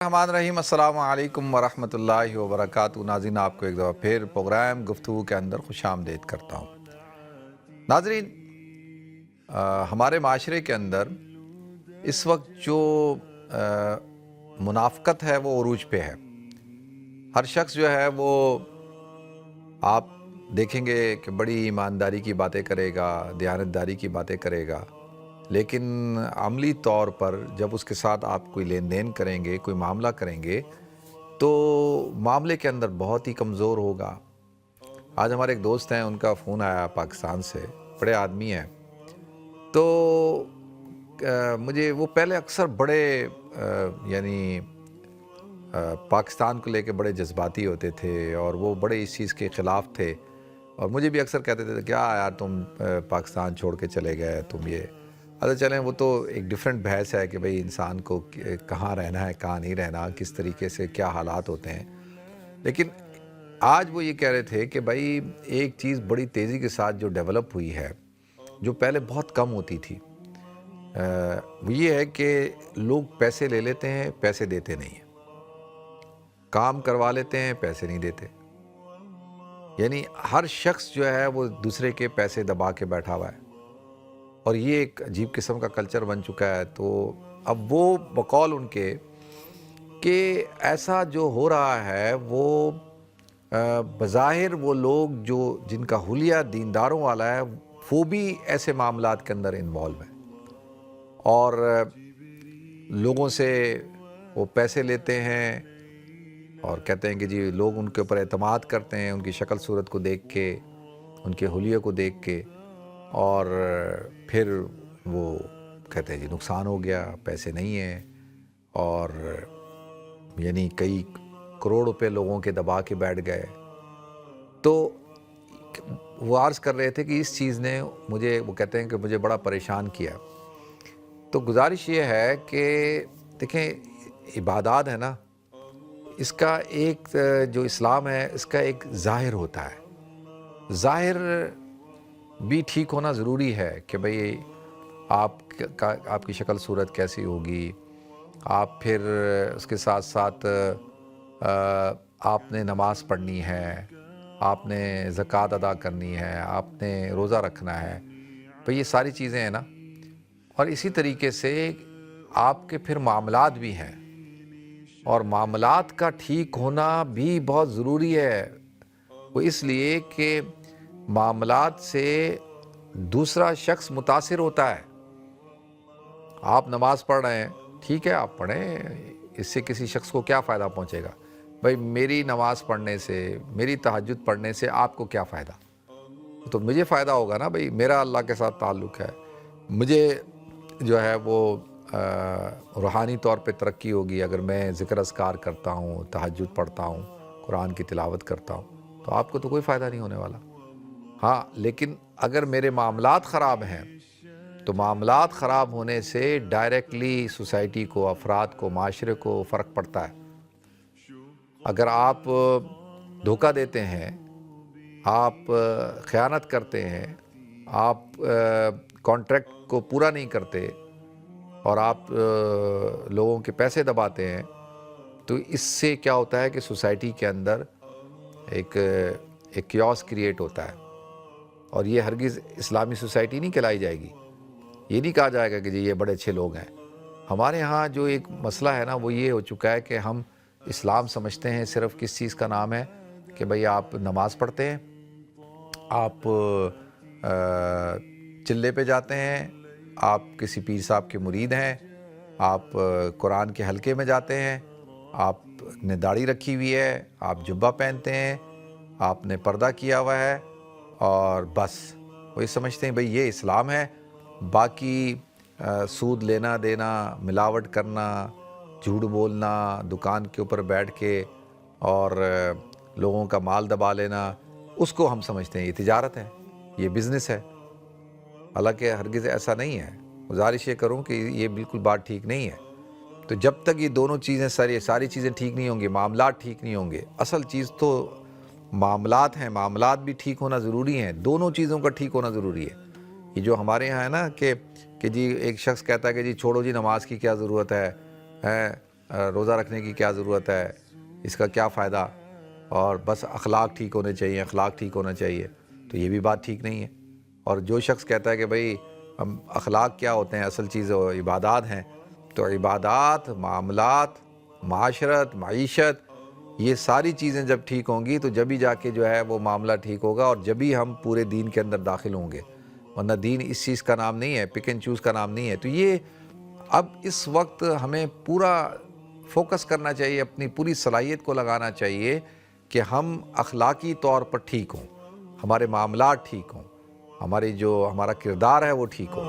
الرحمن الرحیم السلام علیکم ورحمۃ اللہ وبرکاتہ۔ ناظرین، آپ کو ایک دفعہ پھر پروگرام گفتگو کے اندر خوش آمدید کرتا ہوں۔ ناظرین، ہمارے معاشرے کے اندر اس وقت جو منافقت ہے وہ عروج پہ ہے۔ ہر شخص جو ہے وہ آپ دیکھیں گے کہ بڑی ایمانداری کی باتیں کرے گا، دیانتداری کی باتیں کرے گا، لیکن عملی طور پر جب اس کے ساتھ آپ کوئی لین دین کریں گے، کوئی معاملہ کریں گے، تو معاملے کے اندر بہت ہی کمزور ہوگا۔ آج ہمارے ایک دوست ہیں، ان کا فون آیا پاکستان سے، بڑے آدمی ہیں، تو مجھے وہ پہلے اکثر بڑے پاکستان کو لے کے بڑے جذباتی ہوتے تھے اور وہ بڑے اس چیز کے خلاف تھے، اور مجھے بھی اکثر کہتے تھے کیا یار تم پاکستان چھوڑ کے چلے گئے، تم یہ چلیں وہ تو ایک ڈیفرنٹ بحث ہے کہ بھئی انسان کو کہاں رہنا ہے، کہاں نہیں رہنا، کس طریقے سے کیا حالات ہوتے ہیں۔ لیکن آج وہ یہ کہہ رہے تھے کہ بھئی ایک چیز بڑی تیزی کے ساتھ جو ڈیولپ ہوئی ہے، جو پہلے بہت کم ہوتی تھی، وہ یہ ہے کہ لوگ پیسے لے لیتے ہیں، پیسے دیتے نہیں ہیں، کام کروا لیتے ہیں، پیسے نہیں دیتے، یعنی ہر شخص جو ہے وہ دوسرے کے پیسے دبا کے بیٹھا ہوا ہے، اور یہ ایک عجیب قسم کا کلچر بن چکا ہے۔ تو اب وہ بقول ان کے کہ ایسا جو ہو رہا ہے وہ بظاہر وہ لوگ جن کا حلیہ دینداروں والا ہے، وہ بھی ایسے معاملات کے اندر انوالو ہیں، اور لوگوں سے وہ پیسے لیتے ہیں اور کہتے ہیں کہ جی لوگ ان کے اوپر اعتماد کرتے ہیں، ان کی شکل صورت کو دیکھ کے، ان کے حلیے کو دیکھ کے، اور پھر وہ کہتے ہیں جی نقصان ہو گیا، پیسے نہیں ہیں، اور یعنی کئی کروڑ روپے لوگوں کے دبا کے بیٹھ گئے۔ تو وہ عرض کر رہے تھے کہ اس چیز نے وہ کہتے ہیں کہ مجھے بڑا پریشان کیا۔ تو گزارش یہ ہے کہ دیکھیں، عبادات ہے نا، اس کا ایک جو اسلام ہے اس کا ایک ظاہر ہوتا ہے، ظاہر بھی ٹھیک ہونا ضروری ہے کہ بھئی آپ کی شکل صورت کیسی ہوگی، آپ پھر اس کے ساتھ ساتھ آپ نے نماز پڑھنی ہے، آپ نے زکوٰۃ ادا کرنی ہے، آپ نے روزہ رکھنا ہے، بھئی یہ ساری چیزیں ہیں نا، اور اسی طریقے سے آپ کے پھر معاملات بھی ہیں، اور معاملات کا ٹھیک ہونا بھی بہت ضروری ہے۔ وہ اس لیے کہ معاملات سے دوسرا شخص متاثر ہوتا ہے۔ آپ نماز پڑھ رہے ہیں، ٹھیک ہے آپ پڑھیں، اس سے کسی شخص کو کیا فائدہ پہنچے گا؟ بھئی میری نماز پڑھنے سے، میری تہجد پڑھنے سے آپ کو کیا فائدہ؟ تو مجھے فائدہ ہوگا نا، بھئی میرا اللہ کے ساتھ تعلق ہے، مجھے جو ہے وہ روحانی طور پہ ترقی ہوگی اگر میں ذکر اذکار کرتا ہوں، تہجد پڑھتا ہوں، قرآن کی تلاوت کرتا ہوں، تو آپ کو تو کوئی فائدہ نہیں ہونے والا۔ ہاں، لیکن اگر میرے معاملات خراب ہیں تو معاملات خراب ہونے سے ڈائریکٹلی سوسائٹی کو، افراد کو، معاشرے کو فرق پڑتا ہے۔ اگر آپ دھوکہ دیتے ہیں، آپ خیانت کرتے ہیں، آپ کانٹریکٹ کو پورا نہیں کرتے، اور آپ لوگوں کے پیسے دباتے ہیں، تو اس سے کیا ہوتا ہے کہ سوسائٹی کے اندر ایک کیوس کریٹ ہوتا ہے، اور یہ ہرگز اسلامی سوسائٹی نہیں کہلائی جائے گی۔ یہ نہیں کہا جائے گا کہ جی یہ بڑے اچھے لوگ ہیں۔ ہمارے ہاں جو ایک مسئلہ ہے نا، وہ یہ ہو چکا ہے کہ ہم اسلام سمجھتے ہیں صرف کس چیز کا نام ہے کہ بھئی آپ نماز پڑھتے ہیں، آپ چلے پہ جاتے ہیں، آپ کسی پیر صاحب کے مرید ہیں، آپ قرآن کے حلقے میں جاتے ہیں، آپ نے داڑھی رکھی ہوئی ہے، آپ جبہ پہنتے ہیں، آپ نے پردہ کیا ہوا ہے، اور بس وہی سمجھتے ہیں بھئی یہ اسلام ہے۔ باقی سود لینا دینا، ملاوٹ کرنا، جھوٹ بولنا، دکان کے اوپر بیٹھ کے اور لوگوں کا مال دبا لینا، اس کو ہم سمجھتے ہیں یہ تجارت ہے، یہ بزنس ہے۔ حالانکہ ہرگز ایسا نہیں ہے۔ گزارش یہ کروں کہ یہ بالکل بات ٹھیک نہیں ہے۔ تو جب تک یہ دونوں چیزیں ساری چیزیں ٹھیک نہیں ہوں گی، معاملات ٹھیک نہیں ہوں گے، اصل چیز تو معاملات ہیں، معاملات بھی ٹھیک ہونا ضروری ہیں، دونوں چیزوں کا ٹھیک ہونا ضروری ہے۔ یہ جو ہمارے یہاں ہے نا کہ جی ایک شخص کہتا ہے کہ جی چھوڑو جی نماز کی کیا ضرورت ہے، روزہ رکھنے کی کیا ضرورت ہے، اس کا کیا فائدہ، اور بس اخلاق ٹھیک ہونے چاہیے، اخلاق ٹھیک ہونا چاہیے، تو یہ بھی بات ٹھیک نہیں ہے۔ اور جو شخص کہتا ہے کہ بھئی ہم اخلاق کیا ہوتے ہیں، اصل چیز عبادات ہیں، تو عبادات، معاملات، معاشرت، معیشت، یہ ساری چیزیں جب ٹھیک ہوں گی تو جبھی جا کے جو ہے وہ معاملہ ٹھیک ہوگا، اور جبھی ہم پورے دین کے اندر داخل ہوں گے، ورنہ دین اس چیز کا نام نہیں ہے، پک اینڈ چوز کا نام نہیں ہے۔ تو یہ اب اس وقت ہمیں پورا فوکس کرنا چاہیے، اپنی پوری صلاحیت کو لگانا چاہیے کہ ہم اخلاقی طور پر ٹھیک ہوں، ہمارے معاملات ٹھیک ہوں، ہمارا کردار ہے وہ ٹھیک ہو۔